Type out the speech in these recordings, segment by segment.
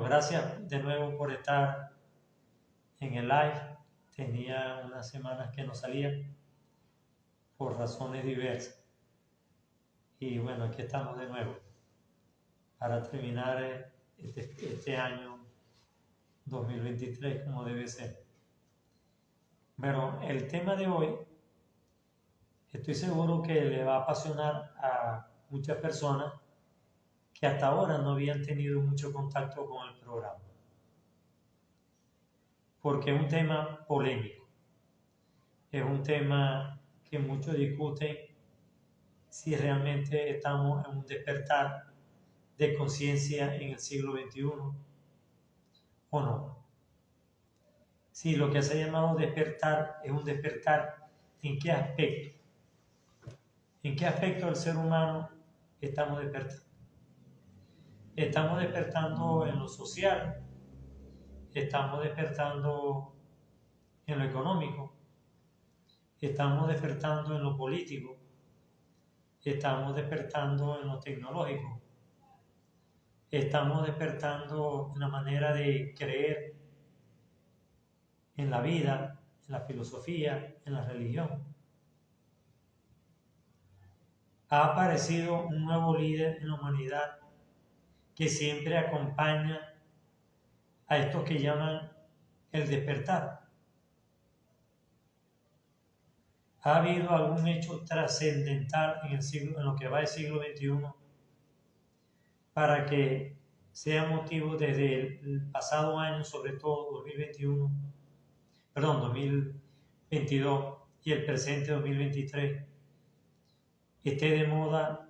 gracias de nuevo por estar en el live. Tenía unas semanas que no salía por razones diversas. Y bueno, aquí estamos de nuevo para terminar este año 2023 como debe ser. Pero el tema de hoy, estoy seguro que le va a apasionar a muchas personas que hasta ahora no habían tenido mucho contacto con el programa. Porque es un tema polémico, es un tema que muchos discuten si realmente estamos en un despertar de conciencia en el siglo XXI o no. Si lo que se ha llamado despertar es un despertar, ¿en qué aspecto? ¿En qué aspecto del ser humano estamos despertando? Estamos despertando en lo social, estamos despertando en lo económico, estamos despertando en lo político, estamos despertando en lo tecnológico, estamos despertando en la manera de creer en la vida, en la filosofía, en la religión. Ha aparecido un nuevo líder en la humanidad que siempre acompaña a estos que llaman el despertar. ¿Ha habido algún hecho trascendental en lo que va del siglo XXI para que sea motivo desde el pasado año, sobre todo 2022 y el presente 2023, esté de moda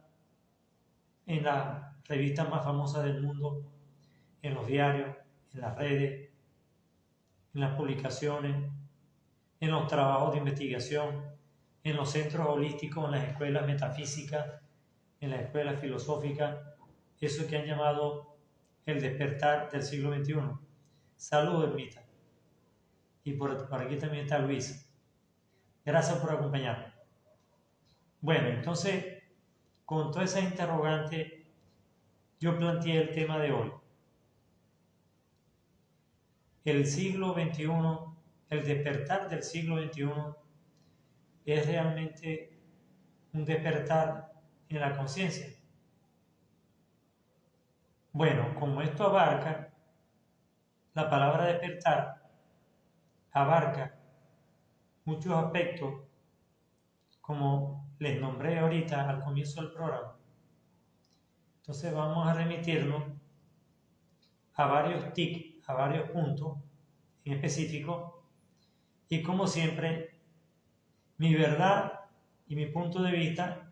en las revistas más famosas del mundo, en los diarios, en las redes, en las publicaciones, en los trabajos de investigación, en los centros holísticos, en las escuelas metafísicas, en las escuelas filosóficas, eso que han llamado el despertar del siglo XXI? Saludos, Ermita. Y por aquí también está Luis. Gracias por acompañarnos. Bueno, entonces, con todas esas interrogantes, yo planteé el tema de hoy. El siglo XXI, el despertar del siglo XXI, es realmente un despertar en la conciencia. Bueno, como esto abarca, la palabra despertar abarca muchos aspectos, como les nombré ahorita al comienzo del programa. Entonces vamos a remitirnos a varios tics, a varios puntos en específico, y como siempre, mi verdad y mi punto de vista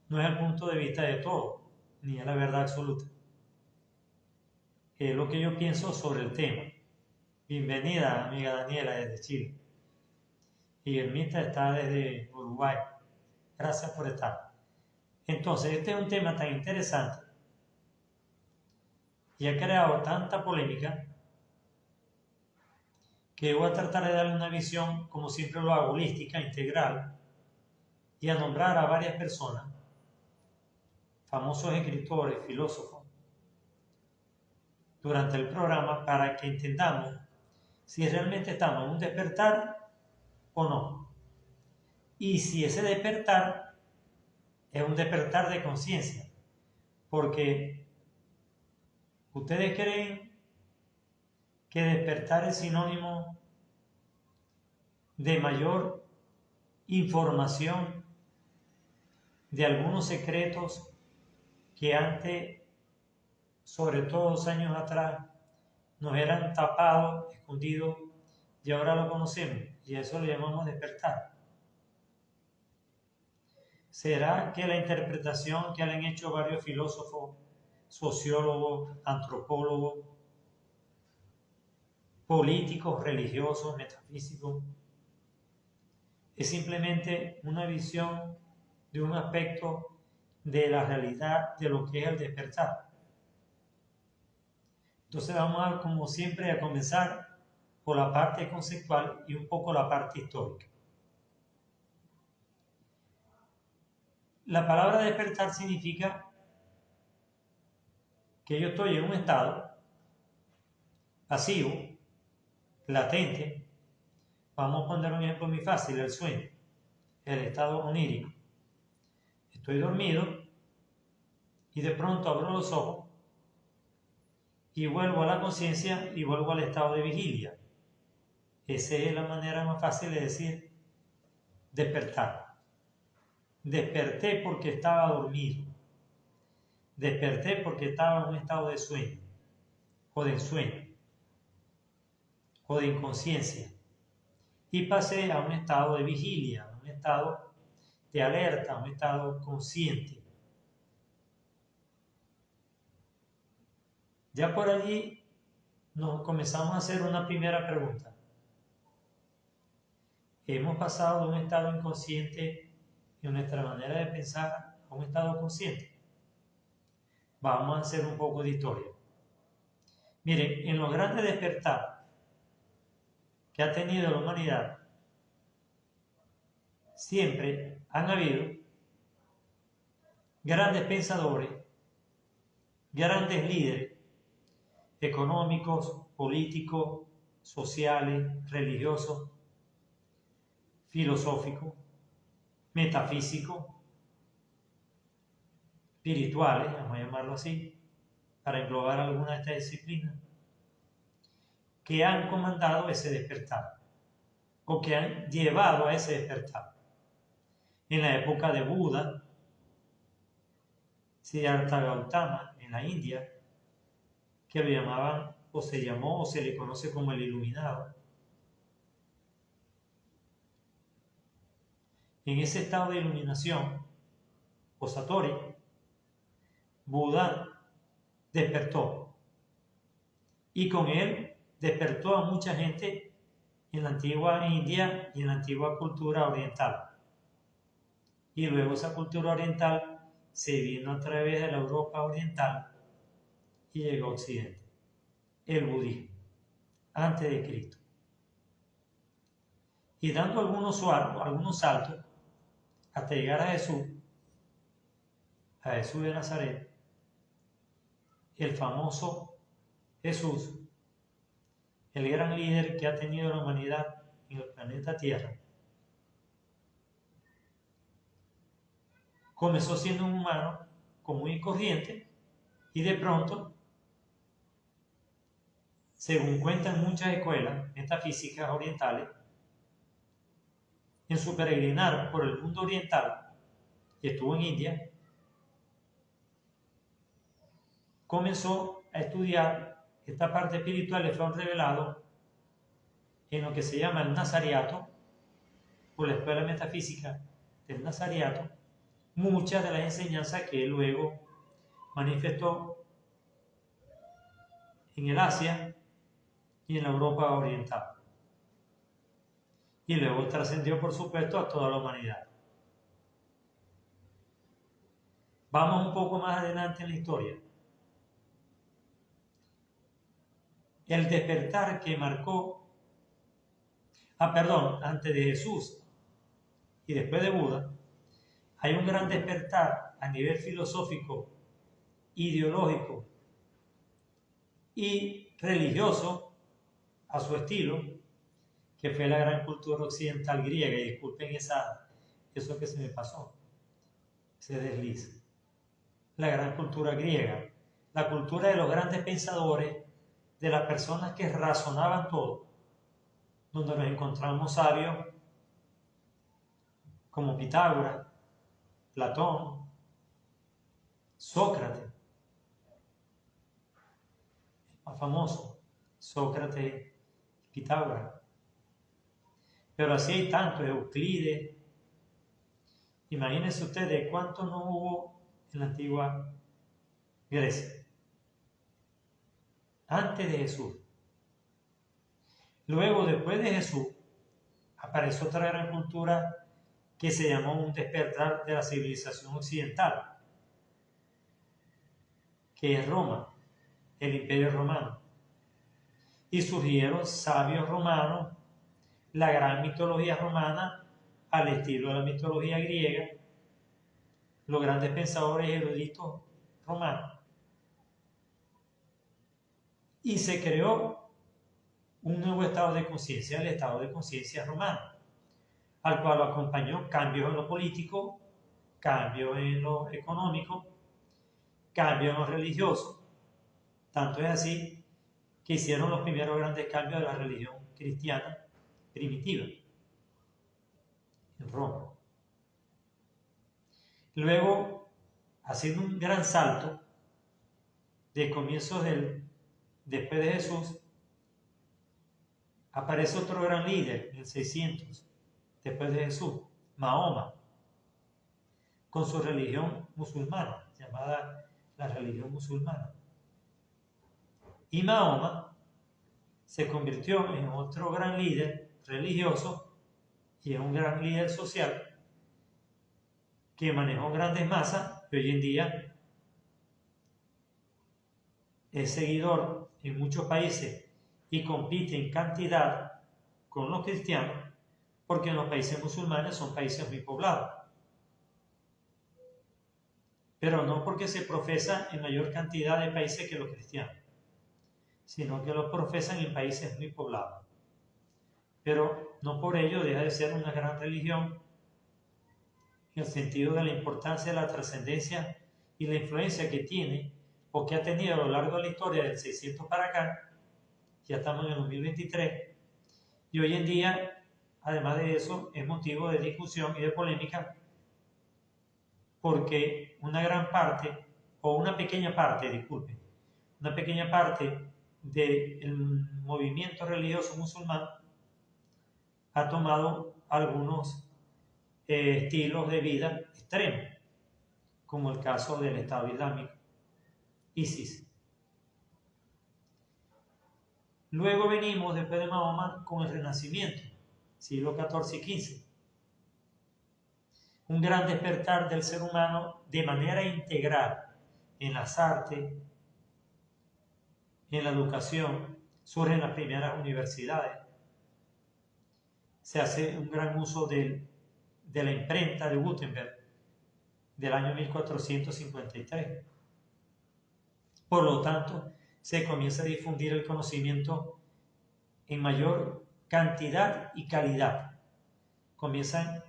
no es el punto de vista de todos, ni es la verdad absoluta. Es lo que yo pienso sobre el tema. Bienvenida, amiga Daniela, desde Chile. Y Ermita está desde Uruguay. Gracias por estar. Entonces, este es un tema tan interesante y ha creado tanta polémica que voy a tratar de darle una visión, como siempre lo hago, holística, integral, y a nombrar a varias personas, famosos escritores, filósofos, durante el programa para que entendamos si realmente estamos en un despertar o no. Y si ese despertar es un despertar de conciencia, porque ustedes creen que despertar es sinónimo de mayor información de algunos secretos que antes, sobre todo 2 años atrás, nos eran tapados, escondidos, y ahora lo conocemos, y a eso le llamamos despertar. ¿Será que la interpretación que han hecho varios filósofos, sociólogos, antropólogos, políticos, religiosos, metafísicos, es simplemente una visión de un aspecto de la realidad de lo que es el despertar? Entonces vamos a, como siempre, a comenzar por la parte conceptual y un poco la parte histórica. La palabra despertar significa que yo estoy en un estado pasivo, latente. Vamos a poner un ejemplo muy fácil, el sueño, el estado onírico. Estoy dormido y de pronto abro los ojos y vuelvo a la conciencia y vuelvo al estado de vigilia. Esa es la manera más fácil de decir despertar. Desperté porque estaba dormido. Desperté porque estaba en un estado de sueño, o de ensueño, o de inconsciencia. Y pasé a un estado de vigilia, a un estado de alerta, a un estado consciente. Ya por allí nos comenzamos a hacer una primera pregunta. Hemos pasado de un estado inconsciente en nuestra manera de pensar a un estado consciente. Vamos a hacer un poco de historia. Miren, en los grandes despertar que ha tenido la humanidad, siempre han habido grandes pensadores, grandes líderes económicos, políticos, sociales, religiosos, filosóficos, metafísicos, espirituales, vamos a llamarlo así, para englobar alguna de estas disciplinas, que han comandado ese despertar, o que han llevado a ese despertar. En la época de Buda, Siddhartha Gautama, en la India, que lo llamaban, o se llamó, o se le conoce como el iluminado. En ese estado de iluminación, o Satori, Buda despertó. Y con él despertó a mucha gente en la antigua India y en la antigua cultura oriental. Y luego esa cultura oriental se vino a través de la Europa oriental y llegó a Occidente. El budismo, antes de Cristo. Y dando algunos saltos hasta llegar a Jesús de Nazaret, el famoso Jesús, el gran líder que ha tenido la humanidad en el planeta Tierra. Comenzó siendo un humano común y corriente y de pronto, según cuentan muchas escuelas metafísicas orientales, en su peregrinar por el mundo oriental, y estuvo en India, comenzó a estudiar esta parte espiritual, le fue revelado en lo que se llama el Nazariato, por la escuela metafísica del Nazariato, muchas de las enseñanzas que él luego manifestó en el Asia y en la Europa oriental. Y luego trascendió, por supuesto, a toda la humanidad. Vamos un poco más adelante en la historia. El despertar que marcó, antes de Jesús y después de Buda, hay un gran despertar a nivel filosófico, ideológico y religioso a su estilo, que fue la gran cultura occidental griega. Y disculpen eso que se me pasó, ese desliz. La gran cultura griega, la cultura de los grandes pensadores, de las personas que razonaban todo, donde nos encontramos sabios como Pitágoras, Platón, Sócrates, más famoso, Sócrates, Pitágoras. Pero así hay tantos, Euclides. Imagínense ustedes cuántos no hubo en la antigua Grecia, antes de Jesús. Luego, después de Jesús, apareció otra gran cultura que se llamó un despertar de la civilización occidental, que es Roma, el Imperio Romano. Y surgieron sabios romanos, la gran mitología romana al estilo de la mitología griega, los grandes pensadores eruditos romanos. Y se creó un nuevo estado de conciencia, el estado de conciencia romano, al cual acompañó cambios en lo político, cambios en lo económico, cambios en lo religioso. Tanto es así que hicieron los primeros grandes cambios de la religión cristiana primitiva en Roma. Luego, haciendo un gran salto de comienzos después de Jesús, aparece otro gran líder en el 600 después de Jesús, Mahoma, con su religión musulmana, llamada la religión musulmana. Y Mahoma se convirtió en otro gran líder religioso y en un gran líder social que manejó grandes masas, que hoy en día es seguidor en muchos países y compite en cantidad con los cristianos, porque en los países musulmanes son países muy poblados. Pero no porque se profesa en mayor cantidad de países que los cristianos, sino que los profesan en países muy poblados. Pero no por ello deja de ser una gran religión en el sentido de la importancia, la trascendencia y la influencia que tiene o que ha tenido a lo largo de la historia del 600 para acá. Ya estamos en el 2023 y hoy en día, además de eso, es motivo de discusión y de polémica porque una gran parte, o una pequeña parte, disculpen, una pequeña parte del movimiento religioso musulmán ha tomado algunos estilos de vida extremos, como el caso del Estado Islámico, ISIS. Luego venimos, después de Mahoma, con el Renacimiento, siglo XIV y XV. Un gran despertar del ser humano de manera integral en las artes, en la educación, surgen las primeras universidades. Se hace un gran uso de la imprenta de Gutenberg del año 1453. Por lo tanto, se comienza a difundir el conocimiento en mayor cantidad y calidad. Comienzan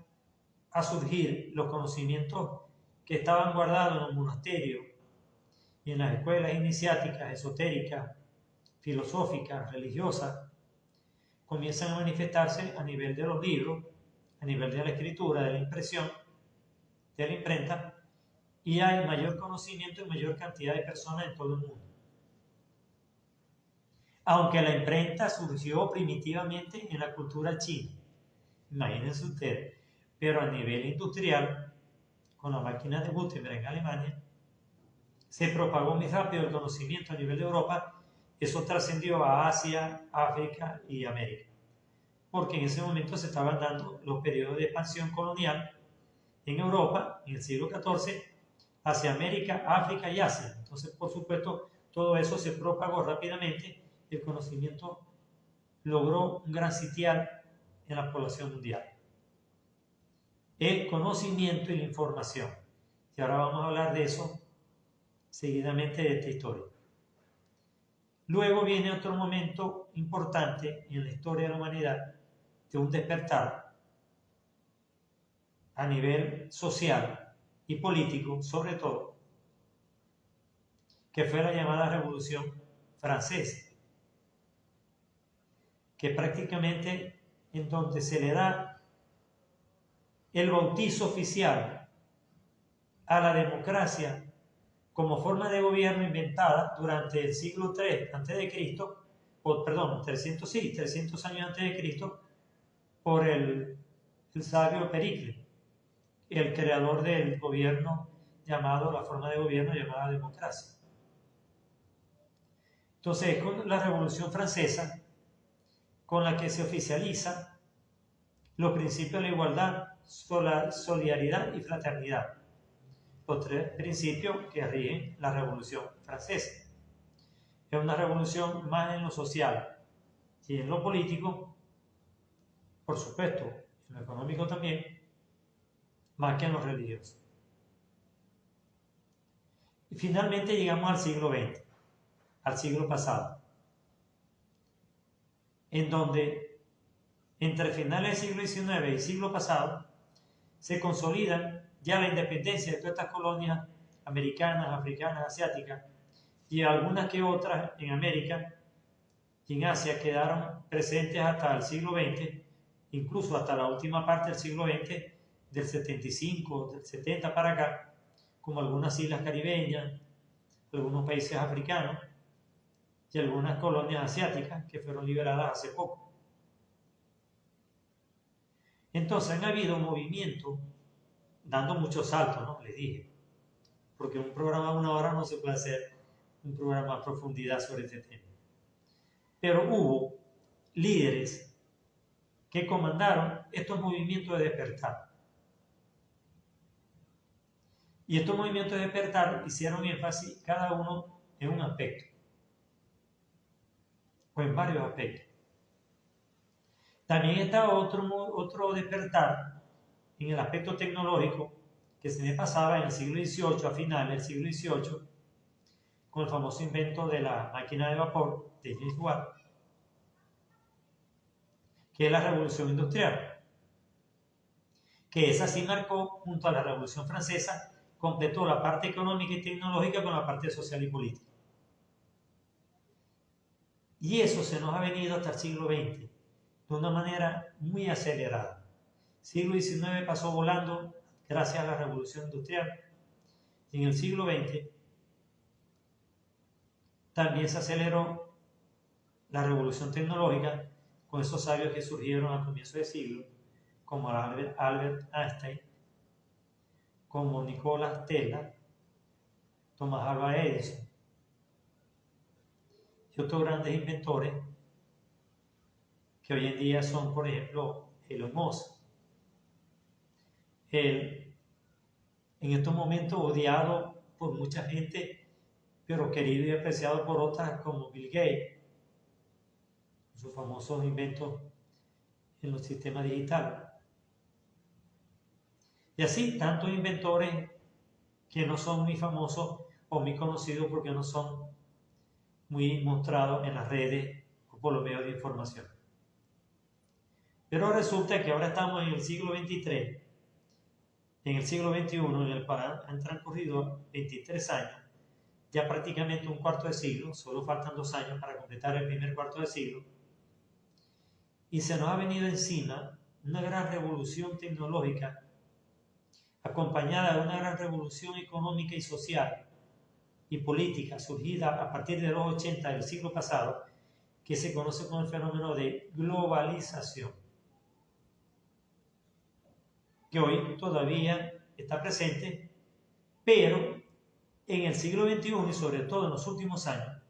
a surgir los conocimientos que estaban guardados en los monasterios y en las escuelas iniciáticas, esotéricas, filosóficas, religiosas, comienzan a manifestarse a nivel de los libros, a nivel de la escritura, de la impresión, de la imprenta, y hay mayor conocimiento y mayor cantidad de personas en todo el mundo. Aunque la imprenta surgió primitivamente en la cultura china, imagínense ustedes, pero a nivel industrial, con la máquina de Gutenberg en Alemania, se propagó muy rápido el conocimiento a nivel de Europa. Eso trascendió a Asia, África y América, porque en ese momento se estaban dando los periodos de expansión colonial en Europa, en el siglo XIV, hacia América, África y Asia. Entonces, por supuesto, todo eso se propagó rápidamente. El conocimiento logró un gran sitial en la población mundial. El conocimiento y la información. Y ahora vamos a hablar de eso seguidamente de esta historia. Luego viene otro momento importante en la historia de la humanidad de un despertar a nivel social y político, sobre todo, que fue la llamada Revolución Francesa, que prácticamente en donde se le da el bautizo oficial a la democracia como forma de gobierno inventada durante el siglo III a.C., 300 años antes de Cristo, por el sabio Pericles, el creador del gobierno llamado, la forma de gobierno llamada democracia. Entonces, con la Revolución Francesa, con la que se oficializa los principios de la igualdad, solidaridad y fraternidad, los tres principios que rigen la Revolución Francesa. Es una revolución más en lo social y en lo político, por supuesto, en lo económico también, más que en lo religioso. Y finalmente llegamos al siglo XX, al siglo pasado. en donde entre finales del siglo XIX y siglo pasado se consolidan ya la independencia de todas estas colonias americanas, africanas, asiáticas, y algunas que otras en América y en Asia quedaron presentes hasta el siglo XX, incluso hasta la última parte del siglo XX, del 75, del 70 para acá, como algunas islas caribeñas, algunos países africanos y algunas colonias asiáticas que fueron liberadas hace poco. Entonces han habido movimientos dando muchos saltos, ¿no? Les dije, porque un programa de 1 hora no se puede hacer un programa a profundidad sobre este tema. Pero hubo líderes que comandaron estos movimientos de despertar. Y estos movimientos de despertar hicieron énfasis cada uno en un aspecto, o en varios aspectos. También está otro despertar en el aspecto tecnológico que se me pasaba en el siglo XVIII, a finales del siglo XVIII, con el famoso invento de la máquina de vapor de James Watt, que es la Revolución Industrial, que esa sí marcó, junto a la Revolución Francesa, completó la parte económica y tecnológica con la parte social y política. Y eso se nos ha venido hasta el siglo XX, de una manera muy acelerada. El siglo XIX pasó volando gracias a la Revolución Industrial, y en el siglo XX también se aceleró la revolución tecnológica con esos sabios que surgieron al comienzo del siglo, como Albert Einstein, como Nikola Tesla, Thomas Alva Edison y otros grandes inventores que hoy en día son, por ejemplo, Elon Musk. Él, en estos momentos odiado por mucha gente, pero querido y apreciado por otras, como Bill Gates, sus famosos inventos en los sistemas digitales. Y así, tantos inventores que no son muy famosos o muy conocidos porque no son muy mostrados en las redes o por los medios de información. Pero resulta que ahora estamos en el siglo XXIII, en el siglo XXI, en el cual han transcurrido 23 años, ya prácticamente un cuarto de siglo, solo faltan 2 años para completar el primer cuarto de siglo, y se nos ha venido encima una gran revolución tecnológica acompañada de una gran revolución económica y social y política surgida a partir de los 80 del siglo pasado, que se conoce como el fenómeno de globalización, que hoy todavía está presente, pero en el siglo XXI y sobre todo en los últimos años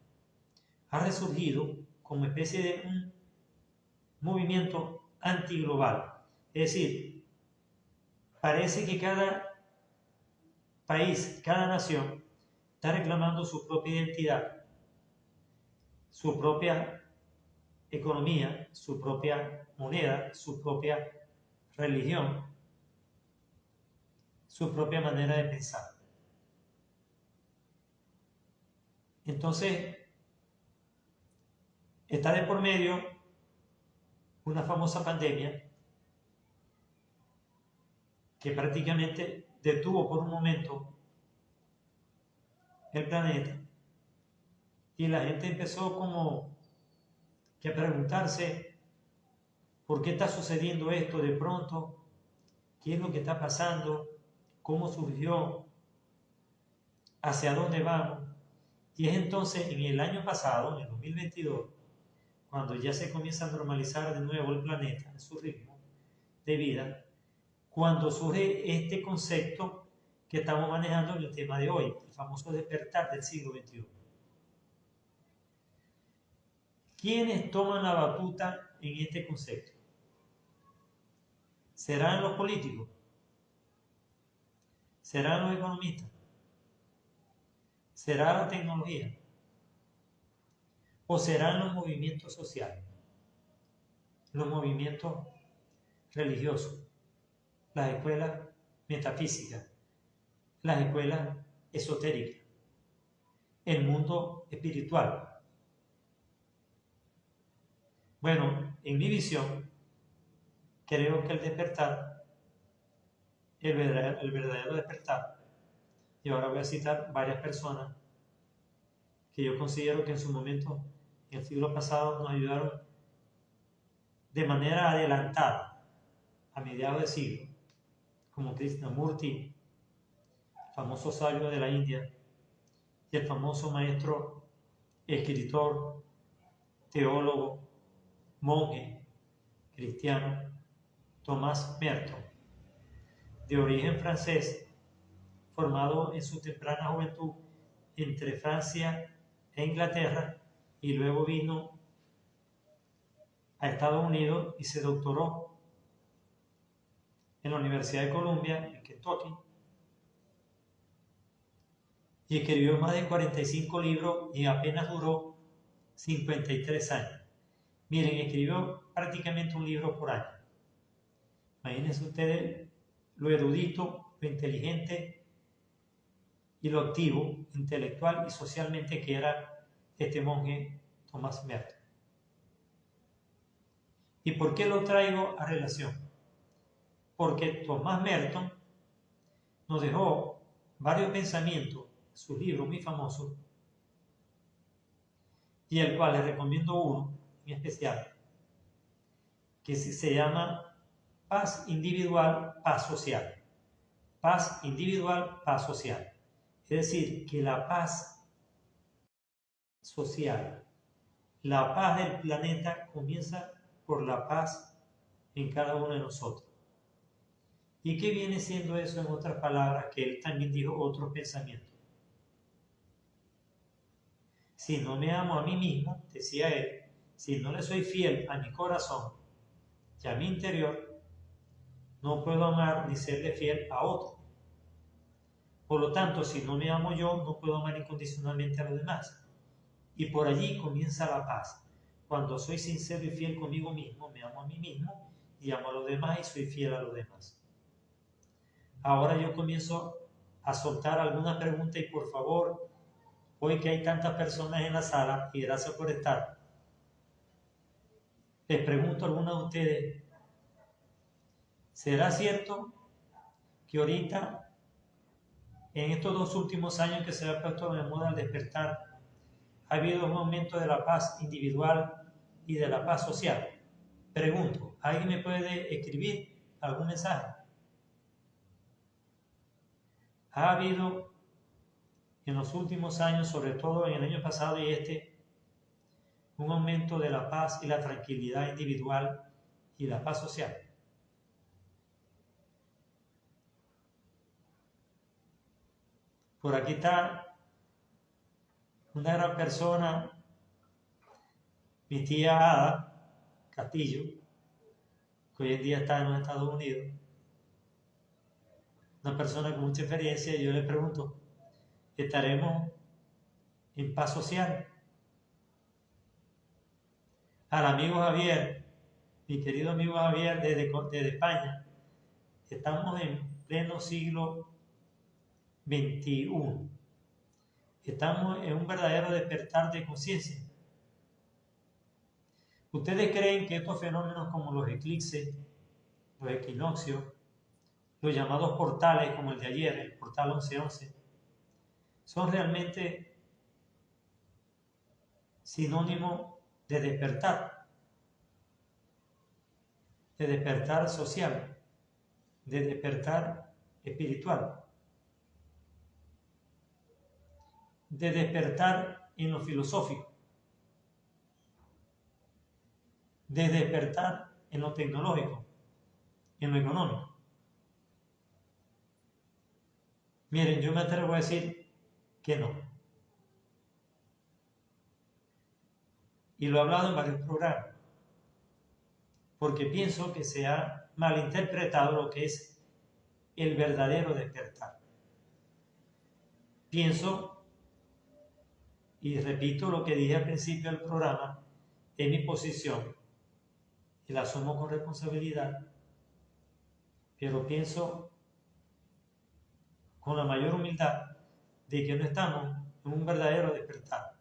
ha resurgido como especie de un movimiento antiglobal. Es decir, parece que cada país, cada nación está reclamando su propia identidad, su propia economía, su propia moneda, su propia religión, su propia manera de pensar. Entonces, está de por medio una famosa pandemia que prácticamente detuvo por un momento el planeta y la gente empezó como que a preguntarse por qué está sucediendo esto de pronto, qué es lo que está pasando, cómo surgió, hacia dónde vamos. Y es entonces en el año pasado, en el 2022, cuando ya se comienza a normalizar de nuevo el planeta en su ritmo de vida, cuando surge este concepto que estamos manejando en el tema de hoy, el famoso despertar del siglo XXI. ¿Quiénes toman la batuta en este concepto? ¿Serán los políticos? ¿Serán los economistas? ¿Será la tecnología? ¿O serán los movimientos sociales? Los movimientos religiosos, las escuelas metafísicas, las escuelas esotéricas, el mundo espiritual. Bueno, en mi visión, creo que el despertar, el verdadero despertar, y ahora voy a citar varias personas que yo considero que en su momento, en el siglo pasado, nos ayudaron de manera adelantada, a mediados de siglo, como Krishnamurti, famoso sabio de la India, y el famoso maestro, escritor, teólogo, monje, cristiano, Thomas Merton, de origen francés, formado en su temprana juventud entre Francia e Inglaterra, y luego vino a Estados Unidos y se doctoró en la Universidad de Columbia, en Kentucky, y escribió más de 45 libros y apenas duró 53 años. Miren, escribió prácticamente un libro por año. Imagínense ustedes lo erudito, lo inteligente y lo activo, intelectual y socialmente que era este monje Thomas Merton. ¿Y por qué lo traigo a relación? Porque Thomas Merton nos dejó varios pensamientos, sus libros muy famosos, y el cual les recomiendo uno en especial, que se llama Paz Individual, Paz Social. Paz individual, paz social. Es decir, que la paz social, la paz del planeta comienza por la paz en cada uno de nosotros. ¿Y qué viene siendo eso en otras palabras? Que él también dijo otros pensamientos. Si no me amo a mí mismo, decía él, si no le soy fiel a mi corazón y a mi interior, no puedo amar ni serle fiel a otro. Por lo tanto, si no me amo yo, no puedo amar incondicionalmente a los demás. Y por allí comienza la paz. Cuando soy sincero y fiel conmigo mismo, me amo a mí mismo y amo a los demás y soy fiel a los demás. Ahora yo comienzo a soltar algunas preguntas y por favor, hoy que hay tantas personas en la sala y gracias por estar, les pregunto a algunos de ustedes, ¿será cierto que ahorita, en estos 2 últimos años que se ha puesto de moda el despertar, ha habido un aumento de la paz individual y de la paz social? Pregunto, ¿alguien me puede escribir algún mensaje? Ha habido en los últimos años, sobre todo en el año pasado y un aumento de la paz y la tranquilidad individual y la paz social. Por aquí está una gran persona, mi tía Ada Castillo, que hoy en día está en los Estados Unidos, una persona con mucha experiencia, y yo le pregunto, ¿estaremos en paz social? Al amigo Javier, mi querido amigo Javier desde España, estamos en pleno siglo XXI. Estamos en un verdadero despertar de conciencia. ¿Ustedes creen que estos fenómenos como los eclipses, los equinoccios, los llamados portales como el de ayer, el portal 1111, son realmente sinónimo de despertar social, de despertar espiritual, de despertar en lo filosófico, de despertar en lo tecnológico, en lo económico? Miren, yo me atrevo a decir que no. Y lo he hablado en varios programas, porque pienso que se ha malinterpretado lo que es el verdadero despertar. Pienso, y repito lo que dije al principio del programa, en mi posición, y la asumo con responsabilidad, pero pienso con la mayor humildad de que no estamos en un verdadero despertar.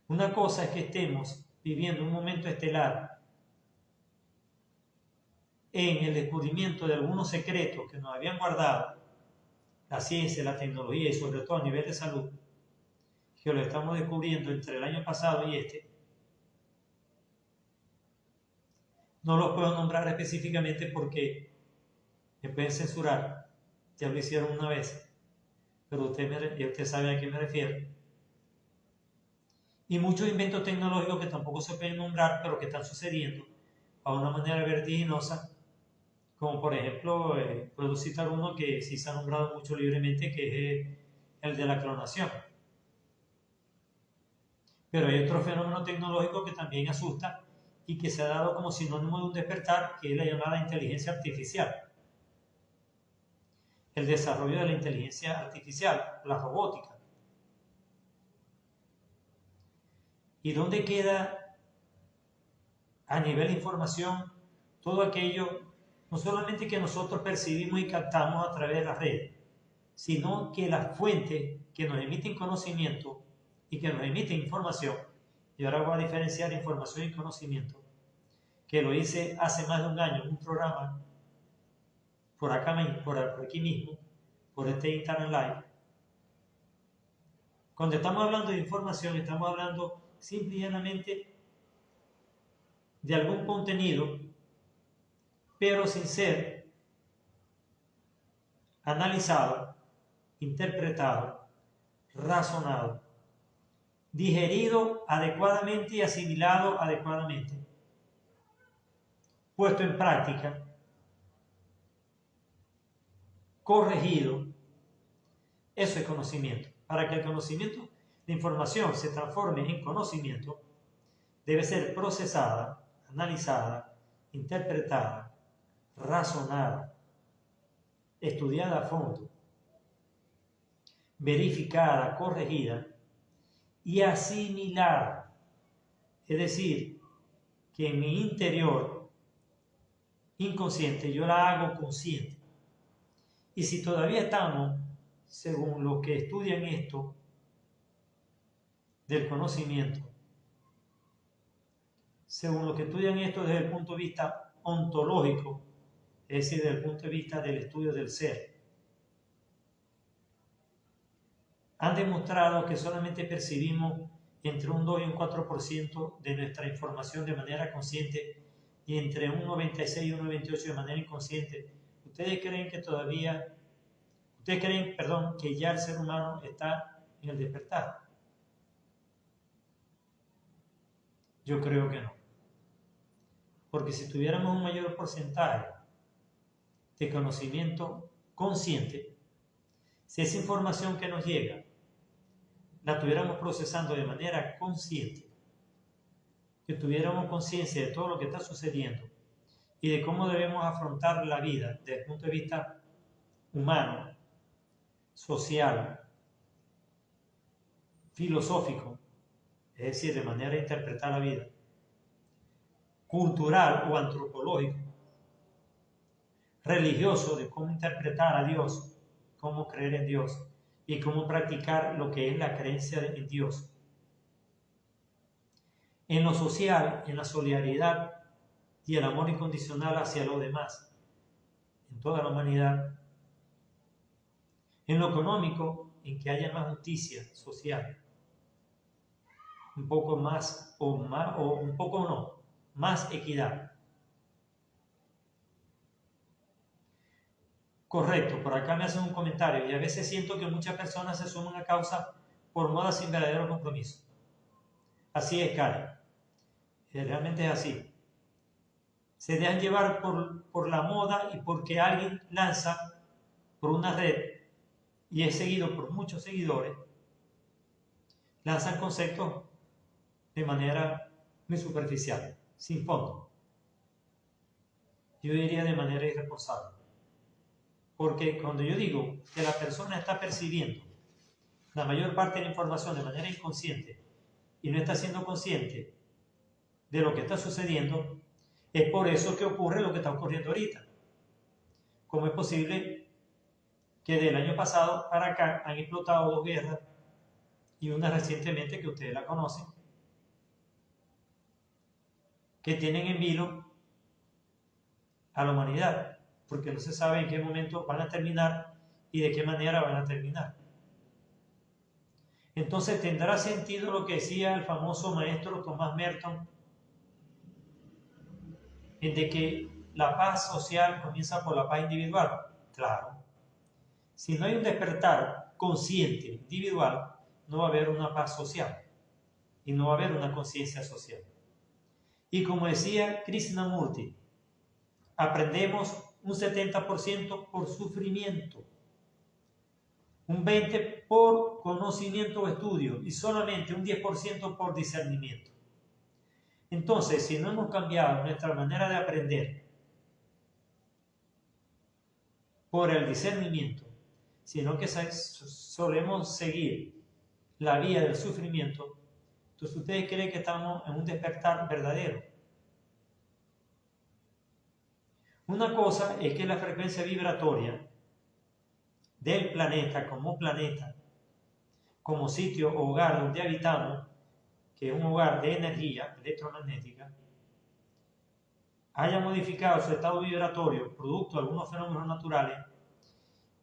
Una cosa es que estemos viviendo un momento estelar en el descubrimiento de algunos secretos que nos habían guardado la ciencia, la tecnología y sobre todo a nivel de salud, que lo estamos descubriendo entre el año pasado y este. No los puedo nombrar específicamente porque me pueden censurar, ya lo hicieron una vez, pero usted sabe a qué me refiero. Y muchos inventos tecnológicos que tampoco se pueden nombrar, pero que están sucediendo a una manera vertiginosa, como por ejemplo, puedo citar uno que sí se ha nombrado mucho libremente, que es el de la clonación. Pero hay otro fenómeno tecnológico que también asusta y que se ha dado como sinónimo de un despertar, que es la llamada inteligencia artificial. El desarrollo de la inteligencia artificial, la robótica. ¿Y dónde queda a nivel de información todo aquello, no solamente que nosotros percibimos y captamos a través de las redes, sino que las fuentes que nos emiten conocimiento y que nos emiten información, y ahora voy a diferenciar información y conocimiento, que lo hice hace más de un año en un programa por aquí mismo, por este Internet Live. Cuando estamos hablando de información, estamos hablando simple y llanamente de algún contenido, pero sin ser analizado, interpretado, razonado, digerido adecuadamente y asimilado adecuadamente, puesto en práctica, corregido. Eso es conocimiento. Para que el conocimiento, la información se transforme en conocimiento, debe ser procesada, analizada, interpretada, razonada, estudiada a fondo, verificada, corregida y asimilada. Es decir, que en mi interior inconsciente yo la hago consciente. Y si todavía estamos, según los que estudian esto del conocimiento, según los que estudian esto desde el punto de vista ontológico, es decir, desde el punto de vista del estudio del ser, han demostrado que solamente percibimos entre un 2 y un 4% de nuestra información de manera consciente y entre un 96 y un 98% de manera inconsciente. ¿Ustedes creen que que ya el ser humano está en el despertar? Yo creo que no. Porque si tuviéramos un mayor porcentaje de conocimiento consciente, si esa información que nos llega la tuviéramos procesando de manera consciente, que tuviéramos conciencia de todo lo que está sucediendo y de cómo debemos afrontar la vida desde el punto de vista humano, social, filosófico, es decir, de manera de interpretar la vida, cultural o antropológico, religioso, de cómo interpretar a Dios, cómo creer en Dios y cómo practicar lo que es la creencia en Dios. En lo social, en la solidaridad y el amor incondicional hacia los demás, en toda la humanidad. En lo económico, en que haya más justicia social, un poco más o un poco no, más equidad. Correcto, por acá me hacen un comentario y a veces siento que muchas personas se suman a causa por moda sin verdadero compromiso. Así es, Karen. Realmente es así. Se dejan llevar por la moda y porque alguien lanza por una red y es seguido por muchos seguidores, lanzan conceptos de manera muy superficial, sin fondo. Yo diría de manera irresponsable. Porque cuando yo digo que la persona está percibiendo la mayor parte de la información de manera inconsciente y no está siendo consciente de lo que está sucediendo, es por eso que ocurre lo que está ocurriendo ahorita. ¿Cómo es posible que del año pasado para acá han explotado 2 guerras y una recientemente que ustedes la conocen, que tienen en vilo a la humanidad, porque no se sabe en qué momento van a terminar y de qué manera van a terminar. Entonces tendrá sentido lo que decía el famoso maestro Thomas Merton, en de que la paz social comienza por la paz individual. Claro, si no hay un despertar consciente individual, no va a haber una paz social y no va a haber una conciencia social. Y como decía Krishnamurti, aprendemos un 70% por sufrimiento, un 20% por conocimiento o estudio y solamente un 10% por discernimiento. Entonces, si no hemos cambiado nuestra manera de aprender por el discernimiento, sino que solemos seguir la vía del sufrimiento, entonces ustedes creen que estamos en un despertar verdadero. Una cosa es que la frecuencia vibratoria del planeta, como sitio o hogar donde habitamos, que es un hogar de energía electromagnética, haya modificado su estado vibratorio producto de algunos fenómenos naturales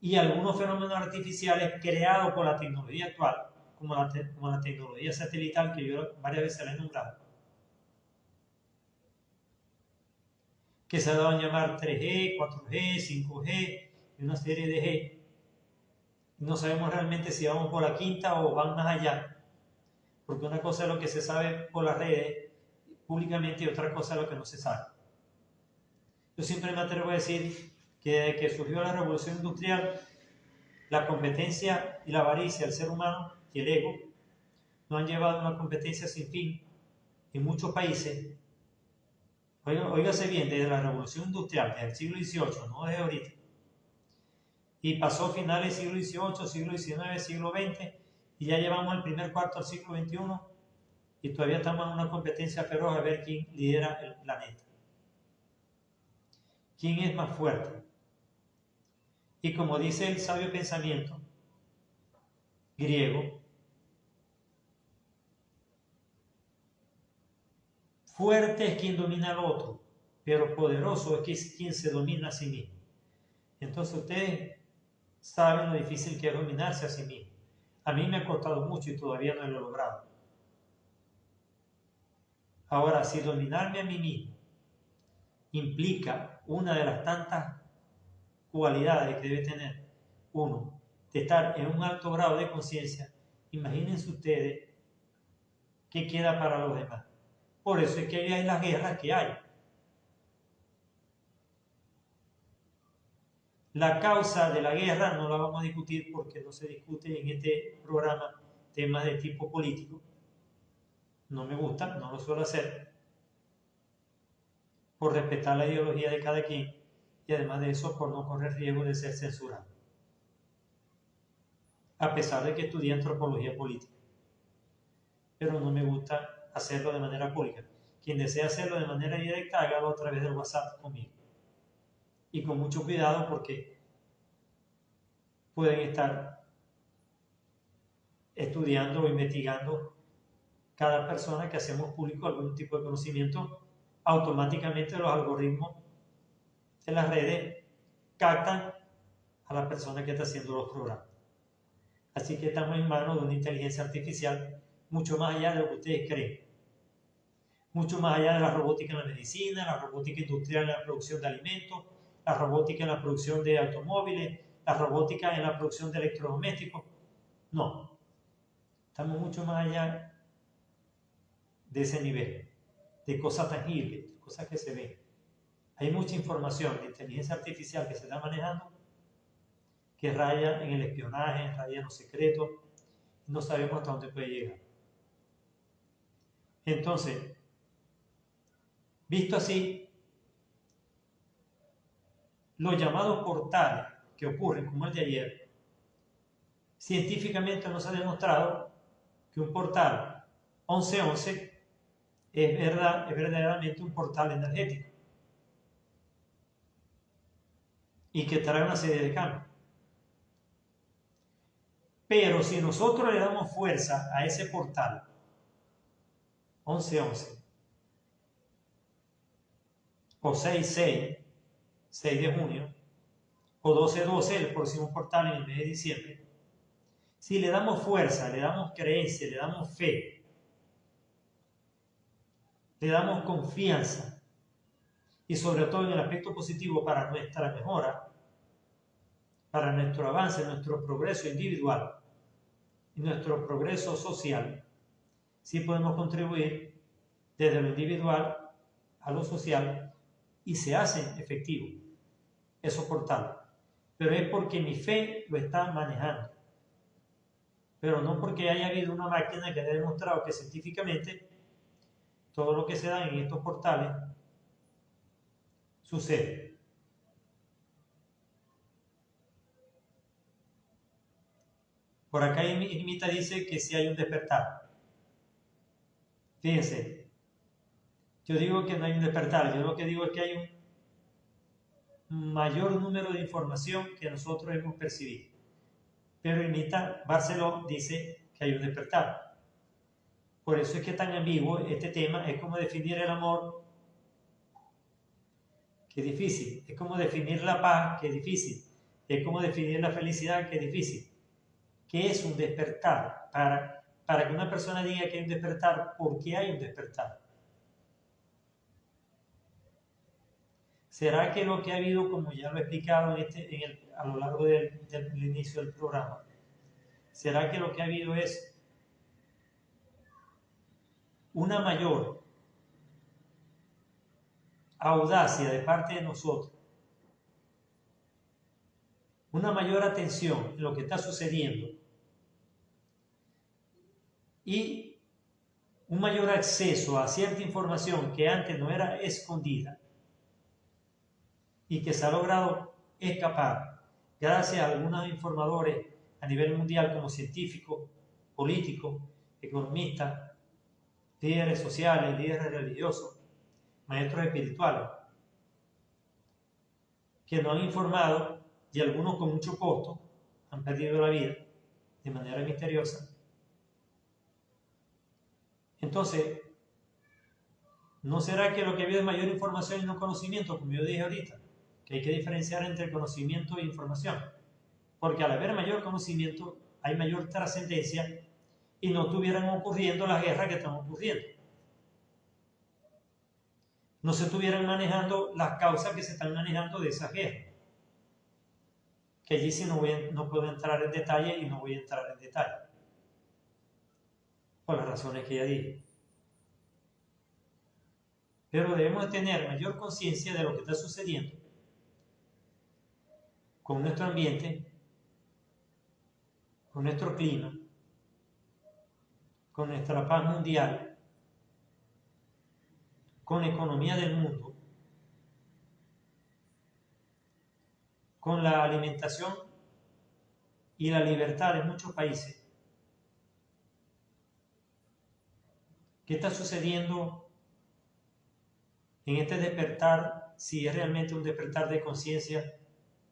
y algunos fenómenos artificiales creados por la tecnología actual, como la tecnología satelital que yo varias veces la he nombrado, que se ha dado a llamar 3G, 4G, 5G y una serie de G. No sabemos realmente si vamos por la quinta o van más allá, porque una cosa es lo que se sabe por las redes públicamente y otra cosa es lo que no se sabe. Yo siempre me atrevo a decir que desde que surgió la revolución industrial, la competencia y la avaricia del ser humano y el ego nos han llevado a una competencia sin fin en muchos países. Óigase bien, desde la revolución industrial, desde el siglo XVIII, no desde ahorita, y pasó finales del siglo XVIII, siglo XIX, siglo XX, y ya llevamos el primer cuarto del siglo XXI, y todavía estamos en una competencia feroz a ver quién lidera el planeta. ¿Quién es más fuerte? Y como dice el sabio pensamiento griego, fuerte es quien domina al otro, pero poderoso es quien se domina a sí mismo. Entonces ustedes saben lo difícil que es dominarse a sí mismo. A mí me ha costado mucho y todavía no lo he logrado. Ahora, si dominarme a mí mismo implica una de las tantas cualidades que debe tener uno, de estar en un alto grado de conciencia, imagínense ustedes qué queda para los demás. Por eso es que hay las guerras que hay. La causa de la guerra no la vamos a discutir porque no se discute en este programa temas de tipo político. No me gusta, no lo suelo hacer, por respetar la ideología de cada quien y además de eso por no correr riesgo de ser censurado. A pesar de que estudié antropología política. Pero no me gusta hacerlo de manera pública. Quien desea hacerlo de manera directa, hágalo a través del WhatsApp conmigo. Y con mucho cuidado porque pueden estar estudiando o investigando cada persona que hacemos público algún tipo de conocimiento. Automáticamente los algoritmos de las redes captan a la persona que está haciendo los programas. Así que estamos en manos de una inteligencia artificial mucho más allá de lo que ustedes creen. Mucho más allá de la robótica en la medicina, la robótica industrial en la producción de alimentos, la robótica en la producción de automóviles, la robótica en la producción de electrodomésticos. No. Estamos mucho más allá de ese nivel, de cosas tangibles, de cosas que se ven. Hay mucha información de inteligencia artificial que se está manejando que raya en el espionaje, raya en los secretos, y no sabemos hasta dónde puede llegar. Entonces, visto así, los llamados portales que ocurren, como el de ayer, científicamente no se ha demostrado que un portal 1111 es verdaderamente un portal energético y que trae una serie de cambios. Pero si nosotros le damos fuerza a ese portal 1111, o 6 de junio, o 12-12, el próximo portal en el mes de diciembre, si le damos fuerza, le damos creencia, le damos fe, le damos confianza, y sobre todo en el aspecto positivo para nuestra mejora, para nuestro avance, nuestro progreso individual y nuestro progreso social, sí podemos contribuir desde lo individual a lo social y se hacen efectivos esos portales. Pero es porque mi fe lo está manejando. Pero no porque haya habido una máquina que haya demostrado que científicamente todo lo que se da en estos portales sucede. Por acá Irmita dice que sí hay un despertar. Fíjense, yo digo que no hay un despertar, yo lo que digo es que hay un mayor número de información que nosotros hemos percibido. Pero Irmita Barceló dice que hay un despertar. Por eso es que tan ambiguo este tema, es como definir el amor, que es difícil, es como definir la paz, que es difícil, es como definir la felicidad, que es difícil. ¿Qué es un despertar? Para que una persona diga que hay un despertar, ¿por qué hay un despertar? ¿Será que lo que ha habido, como ya lo he explicado a lo largo del inicio del programa, será que lo que ha habido es una mayor audacia de parte de nosotros, una mayor atención en lo que está sucediendo y un mayor acceso a cierta información que antes no era escondida y que se ha logrado escapar gracias a algunos informadores a nivel mundial como científicos, políticos, economistas, líderes sociales, líderes religiosos, maestros espirituales, que nos han informado y algunos con mucho costo han perdido la vida de manera misteriosa. Entonces, ¿no será que lo que ha habido es mayor información y no conocimiento, como yo dije ahorita? Que hay que diferenciar entre conocimiento e información. Porque al haber mayor conocimiento, hay mayor trascendencia y no estuvieran ocurriendo las guerras que están ocurriendo. No se estuvieran manejando las causas que se están manejando de esas guerras. Que allí sí no puedo entrar en detalle y no voy a entrar en detalle. Por las razones que ya dije. Pero debemos tener mayor conciencia de lo que está sucediendo con nuestro ambiente, con nuestro clima, con nuestra paz mundial, con la economía del mundo, con la alimentación y la libertad de muchos países. ¿Qué está sucediendo en este despertar? Si es realmente un despertar de conciencia,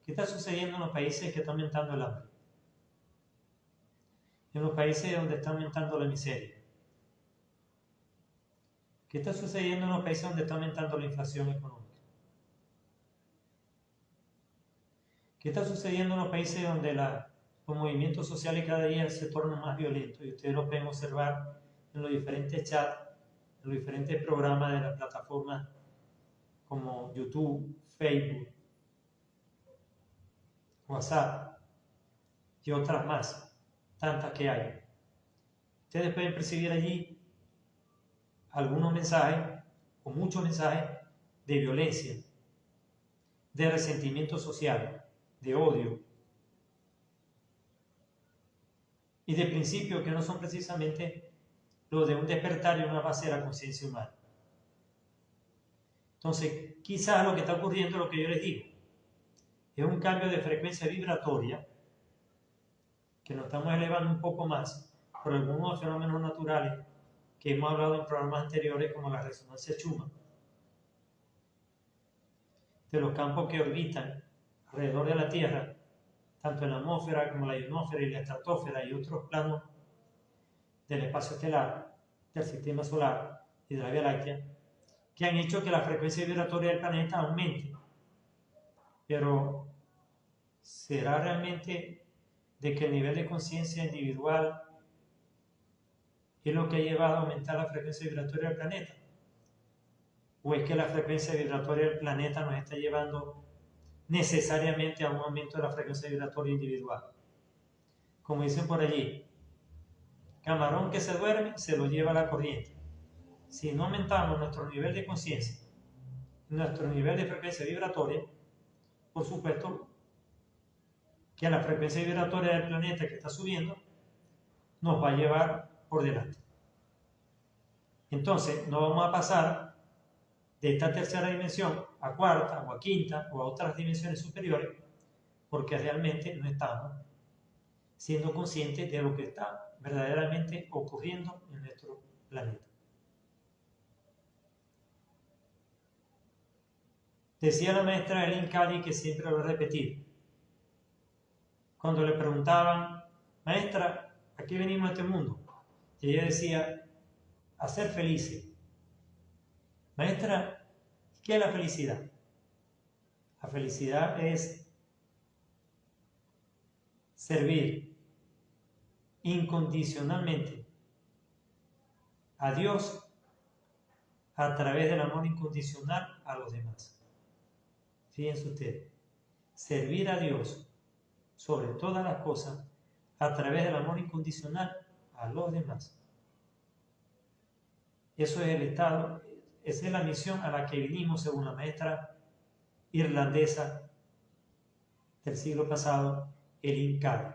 ¿qué está sucediendo en los países que está aumentando el hambre? En los países donde está aumentando la miseria. ¿Qué está sucediendo en los países donde está aumentando la inflación económica? ¿Qué está sucediendo en los países donde los movimientos sociales cada día se tornan más violentos? Y ustedes lo pueden observar en los diferentes chats, en los diferentes programas de las plataformas como YouTube, Facebook, WhatsApp y otras más, tantas que hay. Ustedes pueden percibir allí algunos mensajes o muchos mensajes de violencia, de resentimiento social, de odio y de principios que no son precisamente los de un despertar y una base de la conciencia humana. Entonces, quizás lo que está ocurriendo es lo que yo les digo, es un cambio de frecuencia vibratoria que nos estamos elevando un poco más por algunos fenómenos naturales que hemos hablado en programas anteriores, como la resonancia Schumann, de los campos que orbitan alrededor de la Tierra, tanto en la atmósfera como la ionosfera y la estratosfera y otros planos del espacio estelar, del sistema solar y de la Vía Láctea, que han hecho que la frecuencia vibratoria del planeta aumente. Pero, ¿será realmente de que el nivel de conciencia individual es lo que ha llevado a aumentar la frecuencia vibratoria del planeta? ¿O es que la frecuencia vibratoria del planeta nos está llevando necesariamente a un aumento de la frecuencia vibratoria individual? Como dicen por allí, camarón que se duerme se lo lleva la corriente. Si no aumentamos nuestro nivel de conciencia, nuestro nivel de frecuencia vibratoria, por supuesto que la frecuencia vibratoria del planeta que está subiendo nos va a llevar por delante. Entonces, no vamos a pasar de esta tercera dimensión a cuarta o a quinta o a otras dimensiones superiores, porque realmente no estamos siendo conscientes de lo que está verdaderamente ocurriendo en nuestro planeta. Decía la maestra Eileen Cady, que siempre lo he repetido, cuando le preguntaban, maestra, ¿a qué venimos a este mundo? Y ella decía, a ser felices. Maestra, ¿qué es la felicidad? La felicidad es servir incondicionalmente a Dios a través del amor incondicional a los demás. Fíjense ustedes, servir a Dios sobre todas las cosas a través del amor incondicional a los demás. Eso es el estado, esa es la misión a la que vinimos según la maestra irlandesa del siglo pasado, Eileen Cady.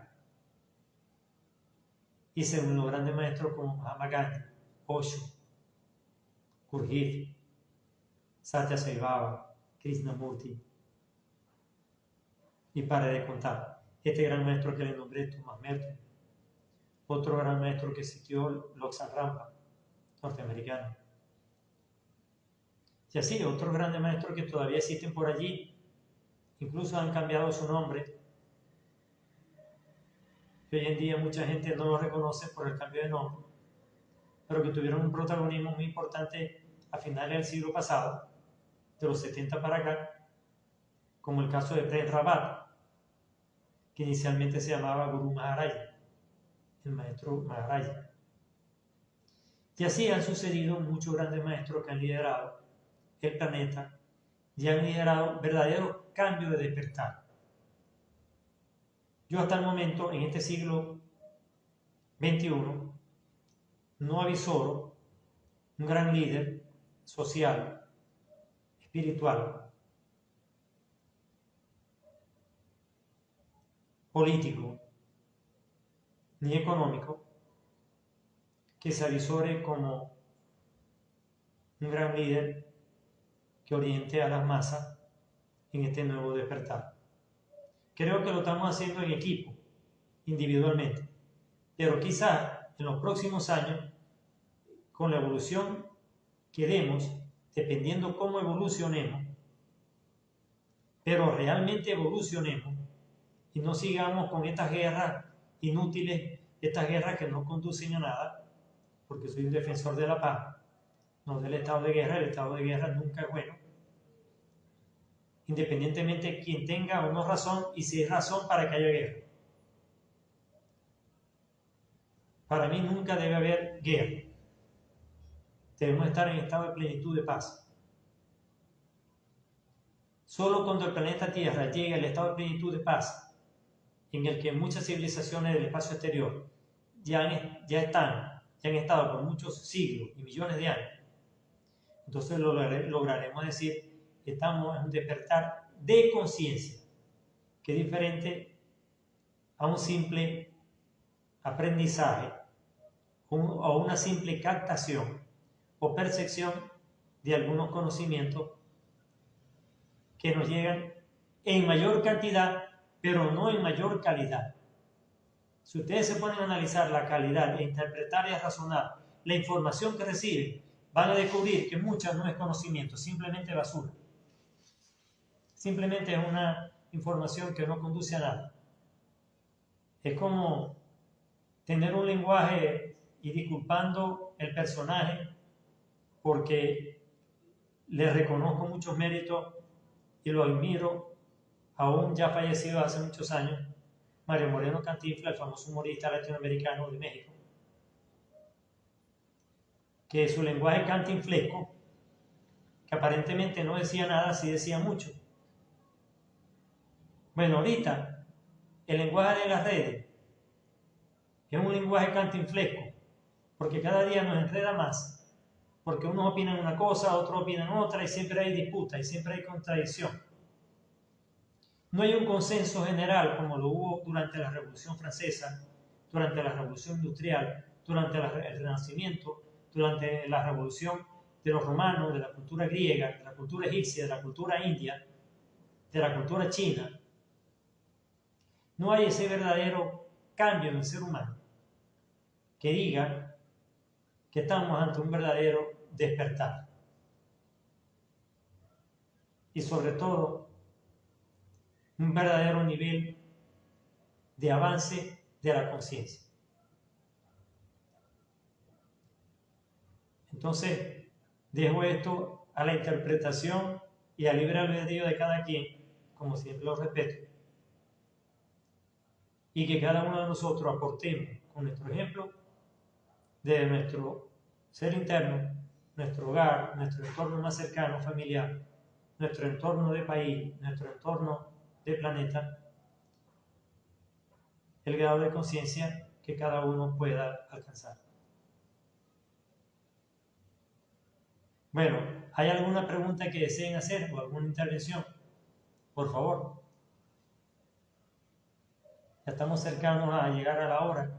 Y según los grandes maestros como Mahatma Gandhi, Osho, Gurdjieff, Satya Sai Baba, Krishnamurti, y para de contar. Este gran maestro que le nombré, Thomas Merton, otro gran maestro que existió, Lobsang Rampa, norteamericano. Y así, otros grandes maestros que todavía existen por allí, incluso han cambiado su nombre, que hoy en día mucha gente no lo reconoce por el cambio de nombre, pero que tuvieron un protagonismo muy importante a finales del siglo pasado, de los 70 para acá, como el caso de Prem Rawat, que inicialmente se llamaba Guru Maharaj, el maestro Maharaj. Y así han sucedido muchos grandes maestros que han liderado el planeta y han liderado verdaderos cambios de despertar. Yo hasta el momento, en este siglo XXI, no avisoro un gran líder social, espiritual, político, ni económico, que se avisore como un gran líder que oriente a las masas en este nuevo despertar. Creo que lo estamos haciendo en equipo, individualmente, pero quizás en los próximos años, con la evolución que demos, dependiendo cómo evolucionemos, pero realmente evolucionemos y no sigamos con estas guerras inútiles, estas guerras que no conducen a nada, porque soy un defensor de la paz, no del estado de guerra. El estado de guerra nunca es bueno, independientemente de quien tenga o no razón, y si es razón para que haya guerra. Para mí nunca debe haber guerra. Debemos estar en estado de plenitud de paz. Solo cuando el planeta Tierra llegue al estado de plenitud de paz, en el que muchas civilizaciones del espacio exterior ya han estado por muchos siglos y millones de años, entonces lograremos decir que estamos en un despertar de conciencia, que es diferente a un simple aprendizaje o una simple captación o percepción de algunos conocimientos que nos llegan en mayor cantidad, pero no en mayor calidad. Si ustedes se ponen a analizar la calidad e interpretar y a razonar la información que reciben, van a descubrir que mucha no es conocimiento, simplemente basura. Simplemente es una información que no conduce a nada. Es como tener un lenguaje, y disculpando el personaje, porque le reconozco muchos méritos y lo admiro, aún ya fallecido hace muchos años, Mario Moreno Cantinflas, el famoso humorista latinoamericano de México, que su lenguaje cantinflesco, que aparentemente no decía nada, sí decía mucho. Bueno, ahorita el lenguaje de las redes es un lenguaje cantinflesco, porque cada día nos enreda más, porque unos opinan una cosa, otros opinan otra, y siempre hay disputa, y siempre hay contradicción. No hay un consenso general como lo hubo durante la Revolución Francesa, durante la Revolución Industrial, durante el Renacimiento, durante la Revolución de los romanos, de la cultura griega, de la cultura egipcia, de la cultura india, de la cultura china. No hay ese verdadero cambio en el ser humano que diga que estamos ante un verdadero despertar. Y sobre todo, un verdadero nivel de avance de la conciencia. Entonces, dejo esto a la interpretación y al libre albedrío de cada quien, como siempre lo respeto, y que cada uno de nosotros aportemos con nuestro ejemplo de nuestro ser interno, nuestro hogar, nuestro entorno más cercano, familiar, nuestro entorno de país, nuestro entorno de planeta, el grado de conciencia que cada uno pueda alcanzar. Bueno, ¿hay alguna pregunta que deseen hacer o alguna intervención? Por favor. Ya estamos cercanos a llegar a la hora.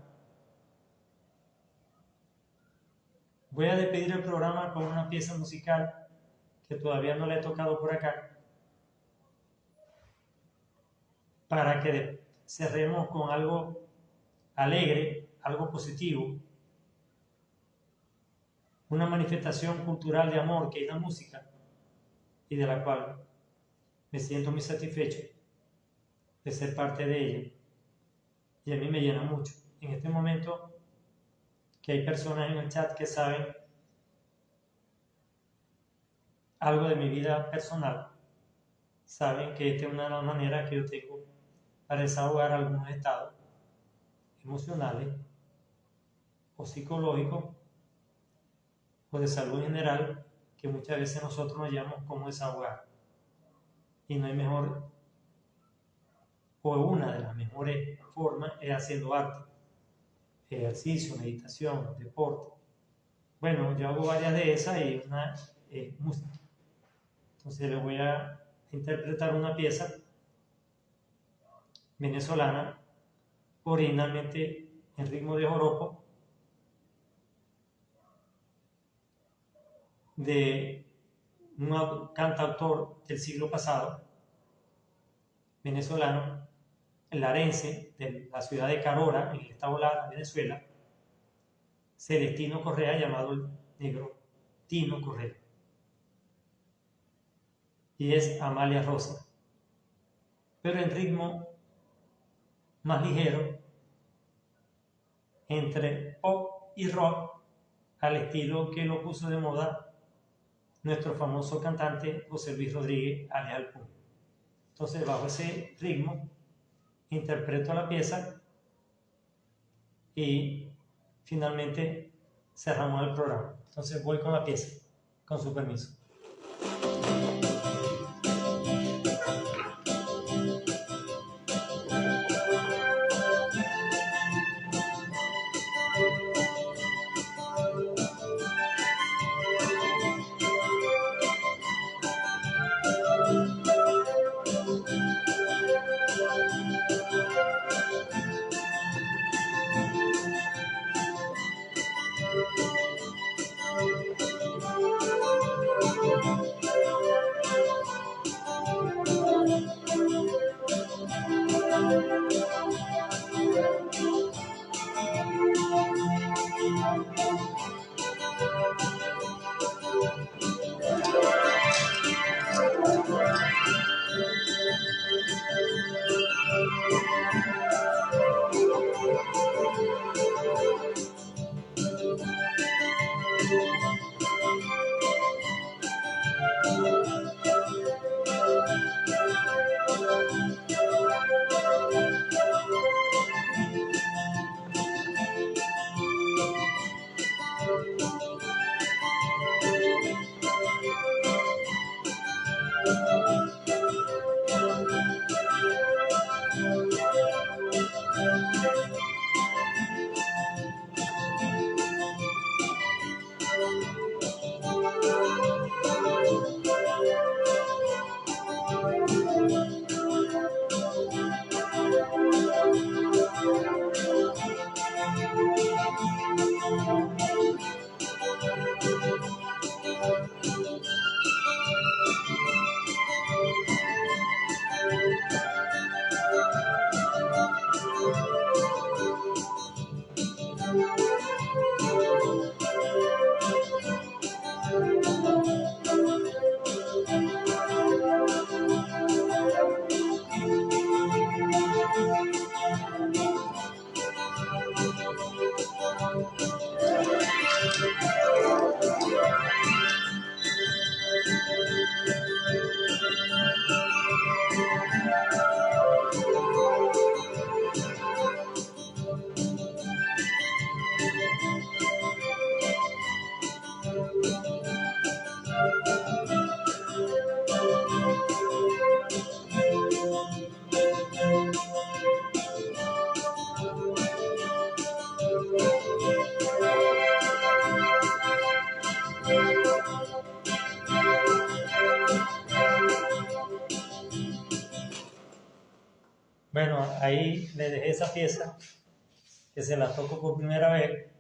Voy a despedir el programa con una pieza musical que todavía no le he tocado por acá, para que cerremos con algo alegre, algo positivo, una manifestación cultural de amor que es la música y de la cual me siento muy satisfecho de ser parte de ella, y a mí me llena mucho. En este momento que hay personas en el chat que saben algo de mi vida personal, saben que esta es una de las maneras que yo tengo para desahogar algunos estados emocionales o psicológicos o de salud en general que muchas veces nosotros nos llamamos como desahogar. Y no hay mejor, o una de las mejores formas es haciendo arte, ejercicio, meditación, deporte. Bueno, yo hago varias de esas y una es música. Entonces les voy a interpretar una pieza venezolana, originalmente en ritmo de joropo, de un cantautor del siglo pasado, venezolano, larense, de la ciudad de Carora, en el estado Lara, Venezuela, Celestino Correa, llamado el negro Tino Correa. Y es Amalia Rosa, pero en ritmo más ligero, entre pop y rock, al estilo que lo puso de moda nuestro famoso cantante José Luis Rodríguez, alias El Pum. Entonces, bajo ese ritmo, interpreto la pieza y finalmente cerramos el programa. Entonces voy con la pieza, con su permiso. ahí le dejé esa pieza que se la toco por primera vez.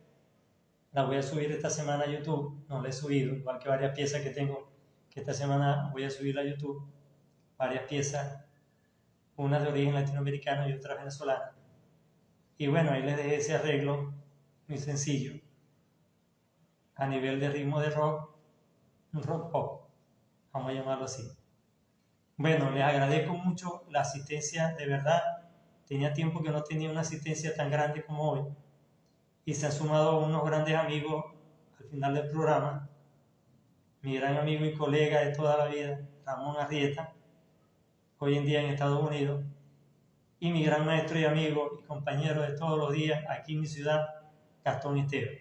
La voy a subir esta semana a YouTube. No la he subido, igual que varias piezas que tengo, que esta semana voy a subir a YouTube. Varias piezas, unas de origen latinoamericano y otras venezolanas. Y bueno, ahí les dejé ese arreglo muy sencillo, a nivel de ritmo de rock, un rock pop, vamos a llamarlo así. Bueno, les agradezco mucho la asistencia, de verdad. Tenía tiempo que no tenía una asistencia tan grande como hoy. Y se han sumado unos grandes amigos al final del programa. Mi gran amigo y colega de toda la vida, Ramón Arrieta, hoy en día en Estados Unidos. Y mi gran maestro y amigo y compañero de todos los días aquí en mi ciudad, Gastón Esteban.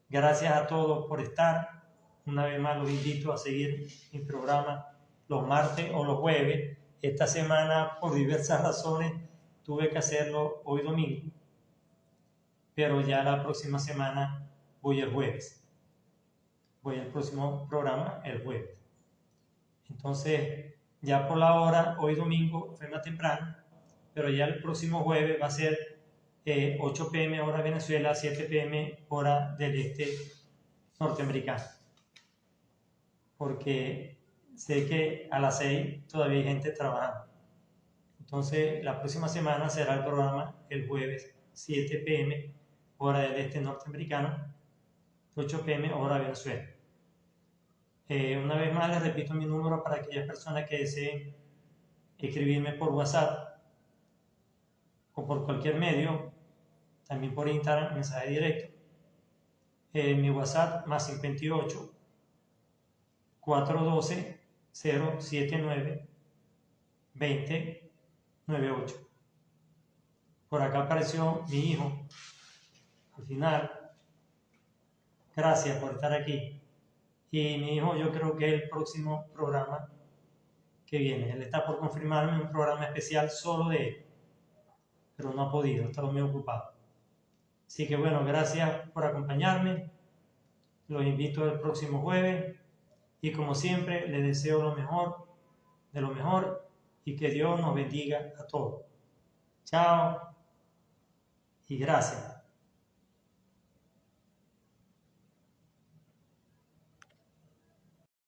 Gracias a todos por estar. Una vez más los invito a seguir mi programa los martes o los jueves. Esta semana, por diversas razones, tuve que hacerlo hoy domingo, pero ya la próxima semana voy el jueves. Voy al próximo programa el jueves. Entonces, ya por la hora, hoy domingo fue más temprano, pero ya el próximo jueves va a ser 8 p.m. hora Venezuela, 7 p.m. hora del este norteamericano. Porque sé que a las 6 todavía hay gente trabajando. Entonces, la próxima semana será el programa el jueves, 7 p.m. hora del este norteamericano, 8 p.m. hora Venezuela. Una vez más les repito mi número para aquellas personas que deseen escribirme por WhatsApp o por cualquier medio, también por Instagram, mensaje directo. Mi WhatsApp más 58 412 079 2098. Por acá apareció mi hijo al final. Gracias por estar aquí. Y mi hijo, yo creo que es el próximo programa que viene. Él está por confirmarme un programa especial solo de él, pero no ha podido, está muy ocupado. Así que bueno, gracias por acompañarme. Los invito el próximo jueves y como siempre les deseo lo mejor, de lo mejor, y que Dios nos bendiga a todos. Chao y gracias.